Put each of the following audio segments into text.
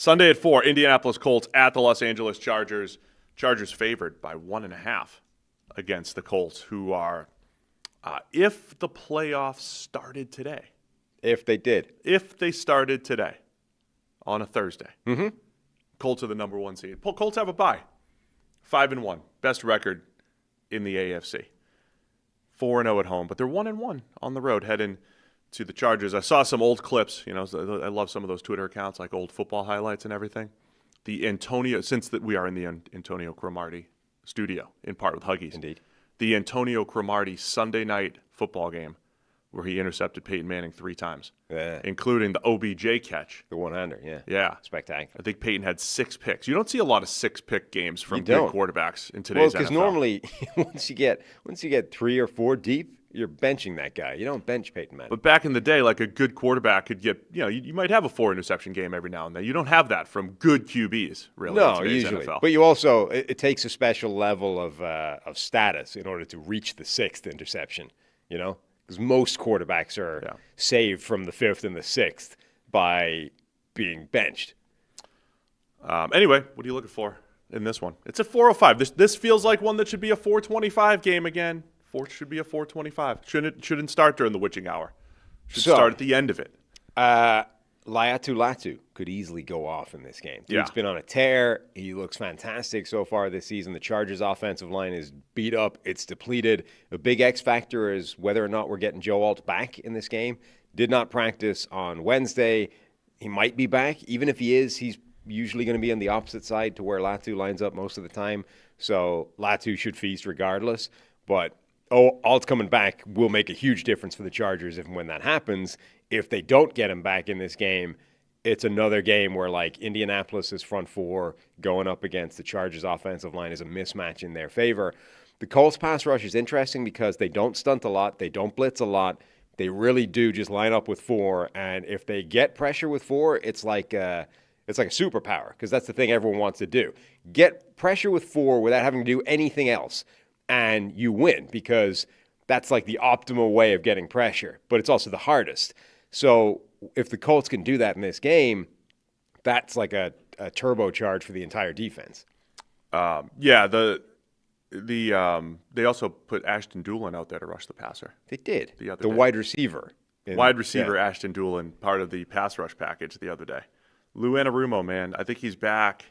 Sunday at 4, Indianapolis Colts at the Los Angeles Chargers. Chargers favored by 1.5 against the Colts, who are, if the playoffs started today. If they did. If they started today on a Thursday. Mm-hmm. Colts are the number 1 seed. Colts have a bye. 5-1. Best record in the AFC. 4-0 at home, but they're 1-1 on the road heading to the Chargers. I saw some old clips. I love some of those Twitter accounts, like old football highlights and everything. We are in the Antonio Cromartie studio, in part with Huggies. Indeed. The Antonio Cromartie Sunday night football game where he intercepted Peyton Manning 3 times, including the OBJ catch. The one-hander, yeah. Yeah. Spectacular. I think Peyton had 6 picks. You don't see a lot of 6-pick games from good quarterbacks in today's NFL. Well, because normally once you get 3 or 4 deep, you're benching that guy. You don't bench Peyton Manning. But back in the day, like a good quarterback could get, you might have a 4-interception game every now and then. You don't have that from good QBs, really, in today's usually. NFL. But you also, it takes a special level of status in order to reach the 6th interception, Because most quarterbacks are saved from the 5th and the 6th by being benched. Anyway, what are you looking for in this one? It's a 4:05. This feels like one that should be a 4:25 game again. Should be a 4:25. Shouldn't start during the witching hour. Should start at the end of it. Latu could easily go off in this game. Dude's been on a tear. He looks fantastic so far this season. The Chargers' offensive line is beat up. It's depleted. A big X factor is whether or not we're getting Joe Alt back in this game. Did not practice on Wednesday. He might be back. Even if he is, he's usually going to be on the opposite side to where Latu lines up most of the time. So Latu should feast regardless. But Alt's coming back will make a huge difference for the Chargers if and when that happens. If they don't get him back in this game, it's another game where, like, Indianapolis' front 4 going up against the Chargers' offensive line is a mismatch in their favor. The Colts' pass rush is interesting because they don't stunt a lot. They don't blitz a lot. They really do just line up with 4. And if they get pressure with 4, it's like a superpower, because that's the thing everyone wants to do. Get pressure with 4 without having to do anything else. And you win, because that's like the optimal way of getting pressure, but it's also the hardest. So if the Colts can do that in this game, that's like a turbocharge for the entire defense. They also put Ashton Doolin out there to rush the passer. They did. The wide receiver. Ashton Doolin, part of the pass rush package the other day. Lou Anarumo, man, I think he's back.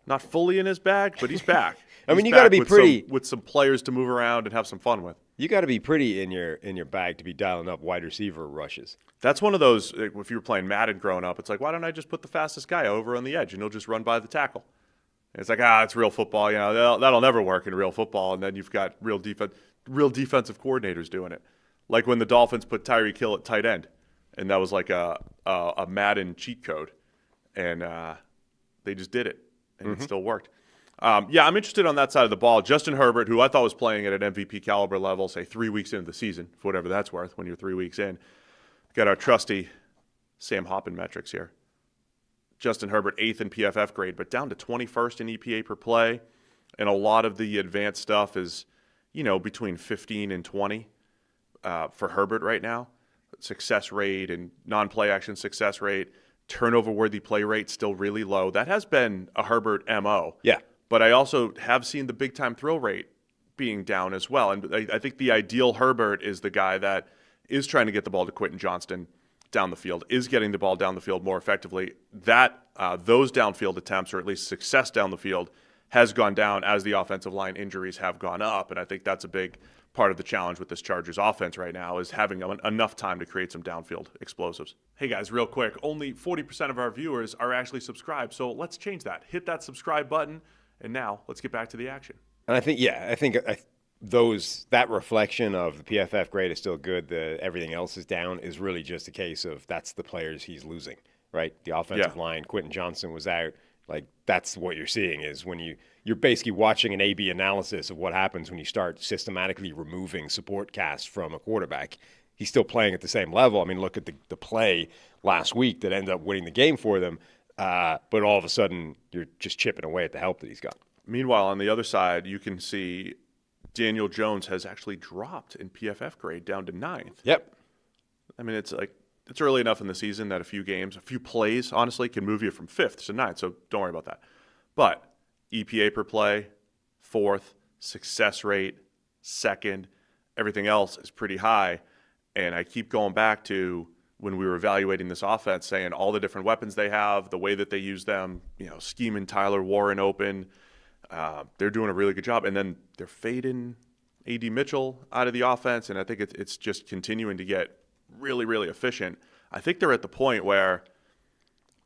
Not fully in his bag, but he's back. You got to be pretty with some players to move around and have some fun with. You got to be pretty in your bag to be dialing up wide receiver rushes. That's one of those. If you were playing Madden growing up, it's like, why don't I just put the fastest guy over on the edge and he'll just run by the tackle? And it's like, it's real football. That'll never work in real football. And then you've got real defensive coordinators doing it, like when the Dolphins put Tyreek Hill at tight end, and that was like a Madden cheat code, and they just did it. And it still worked. I'm interested on that side of the ball. Justin Herbert, who I thought was playing at an MVP caliber level, say 3 weeks into the season, for whatever that's worth when you're 3 weeks in. Got our trusty Sam Hoppen metrics here. Justin Herbert, 8th in PFF grade, but down to 21st in EPA per play. And a lot of the advanced stuff is, between 15 and 20 for Herbert right now. Success rate and non-play action success rate. Turnover-worthy play rate still really low. That has been a Herbert MO. Yeah. But I also have seen the big-time throw rate being down as well. And I think the ideal Herbert is the guy that is trying to get the ball to Quentin Johnston down the field, is getting the ball down the field more effectively. Those downfield attempts, or at least success down the field, has gone down as the offensive line injuries have gone up. And I think that's a big part of the challenge with this Chargers offense right now, is having enough time to create some downfield explosives. Hey guys, real quick, only 40% of our viewers are actually subscribed, so let's change that. Hit that subscribe button, and now let's get back to the action. And I think that reflection of the PFF grade is still good, everything else is down, is really just a case of that's the players he's losing, right? The offensive line, Quentin Johnston was out. Like, that's what you're seeing, is when you're basically watching an A/B analysis of what happens when you start systematically removing support casts from a quarterback. He's still playing at the same level. I mean, look at the play last week that ended up winning the game for them. But all of a sudden, you're just chipping away at the help that he's got. Meanwhile, on the other side, you can see Daniel Jones has actually dropped in PFF grade down to 9th. Yep. I mean, it's like it's early enough in the season that a few games, a few plays, honestly, can move you from 5th to 9th, so don't worry about that. But EPA per play, 4th, success rate, 2nd, everything else is pretty high. And I keep going back to when we were evaluating this offense, saying all the different weapons they have, the way that they use them, scheming Tyler Warren open. They're doing a really good job. And then they're fading A.D. Mitchell out of the offense, and I think it's just continuing to get really, really efficient. I think they're at the point where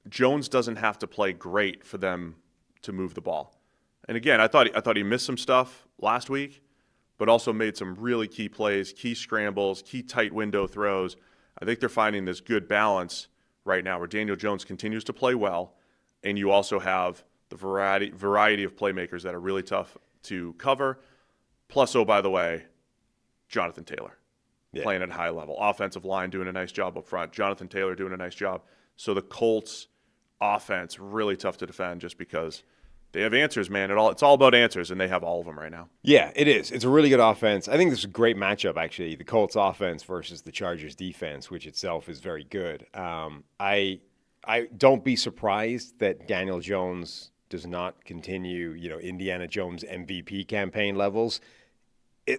Jones doesn't have to play great for them to move the ball. And again, I thought he missed some stuff last week, but also made some really key plays, key scrambles, key tight window throws. I think they're finding this good balance right now where Daniel Jones continues to play well, and you also have the variety of playmakers that are really tough to cover. Plus, oh, by the way, Jonathan Taylor playing at a high level. Offensive line doing a nice job up front. Jonathan Taylor doing a nice job. So the Colts offense, really tough to defend just because they have answers, man. It's all about answers, and they have all of them right now. Yeah, it is. It's a really good offense. I think this is a great matchup, actually, the Colts offense versus the Chargers defense, which itself is very good. I don't be surprised that Daniel Jones does not continue, Indiana Jones MVP campaign levels.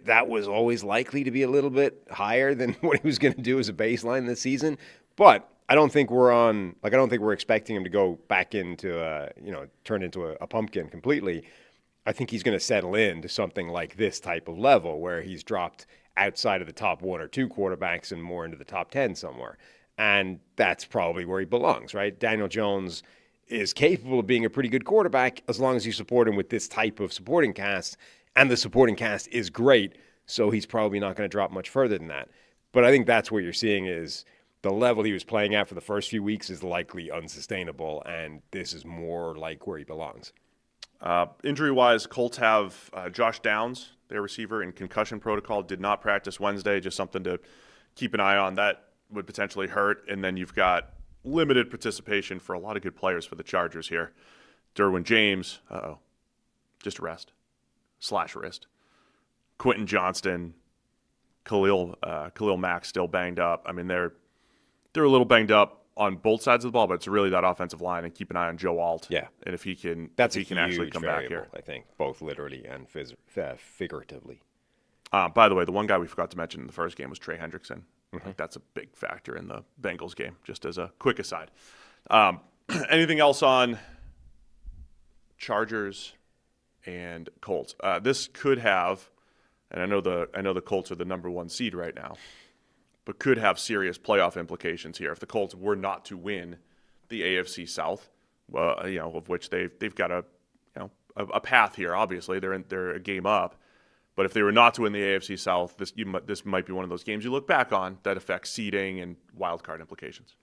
That was always likely to be a little bit higher than what he was going to do as a baseline this season. But I don't think we're expecting him to go back into, turn into a pumpkin completely. I think he's going to settle into something like this type of level where he's dropped outside of the top 1 or 2 quarterbacks and more into the top 10 somewhere. And that's probably where he belongs, right? Daniel Jones is capable of being a pretty good quarterback as long as you support him with this type of supporting cast. And the supporting cast is great, so he's probably not going to drop much further than that. But I think that's what you're seeing is the level he was playing at for the first few weeks is likely unsustainable, and this is more like where he belongs. Injury-wise, Colts have Josh Downs, their receiver, in concussion protocol, did not practice Wednesday, just something to keep an eye on. That would potentially hurt. And then you've got limited participation for a lot of good players for the Chargers here. Derwin James, just rest. /wrist. Quentin Johnston, Khalil Mack still banged up. I mean, they're a little banged up on both sides of the ball, but it's really that offensive line, and keep an eye on Joe Alt. Yeah, and if he can, actually come variable, back here. I think both literally and figuratively. By the way, the one guy we forgot to mention in the first game was Trey Hendrickson. Mm-hmm. I think that's a big factor in the Bengals game. Just as a quick aside, anything else on Chargers and Colts? This could have, and I know the Colts are the number 1 seed right now, but could have serious playoff implications here if the Colts were not to win the AFC South. Of which they've got a path here. Obviously, they're a game up, but if they were not to win the AFC South, this might be one of those games you look back on that affects seeding and wild card implications.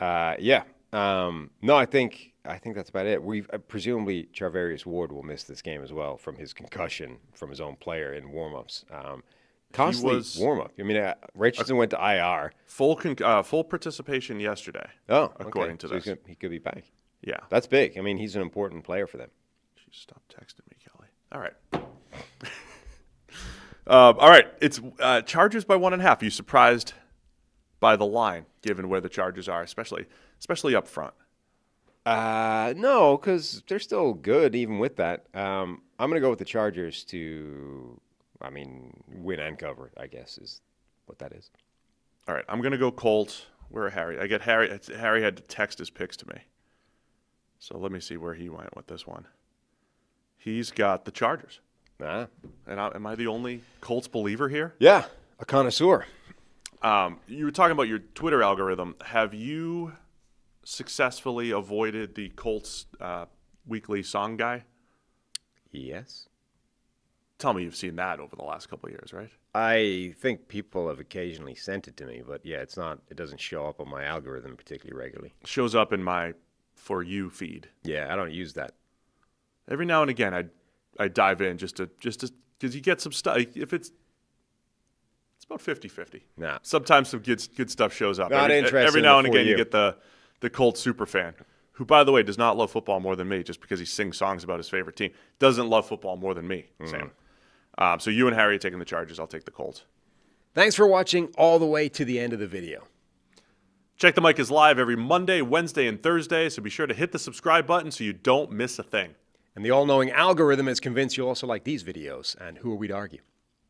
Yeah. No, I think that's about it. Presumably Charvarius Ward will miss this game as well from his concussion from his own player in warm-ups. Costly warm-up. I mean, Richardson went to IR. Full participation yesterday. Oh, according to this, he could be back. Yeah, that's big. I mean, he's an important player for them. Stop texting me, Kelly. All right. All right. It's Chargers by 1.5. You surprised by the line, given where the Chargers are, especially up front? No, because they're still good even with that. I'm going to go with the Chargers to, win and cover, I guess, is what that is. All right, I'm going to go Colts. Where are Harry? I get Harry. Harry had to text his picks to me. So let me see where he went with this one. He's got the Chargers. And am I the only Colts believer here? Yeah, a connoisseur. You were talking about your Twitter algorithm. Have you successfully avoided the Colts weekly song guy? Yes. Tell me you've seen that over the last couple of years, right? I think people have occasionally sent it to me, but yeah, it doesn't show up on my algorithm particularly regularly. It shows up in my For You feed. Yeah, I don't use that. Every now and again I dive in just to because you get some stuff. If it's about 50-50. Nah. Sometimes some good stuff shows up. Not interested. Every now and again you get the Colts super fan, who, by the way, does not love football more than me just because he sings songs about his favorite team. Doesn't love football more than me, Sam. So you and Harry are taking the Chargers. I'll take the Colts. Thanks for watching all the way to the end of the video. Check the Mic is live every Monday, Wednesday, and Thursday, so be sure to hit the subscribe button so you don't miss a thing. And the all-knowing algorithm is convinced you'll also like these videos, and who are we to argue?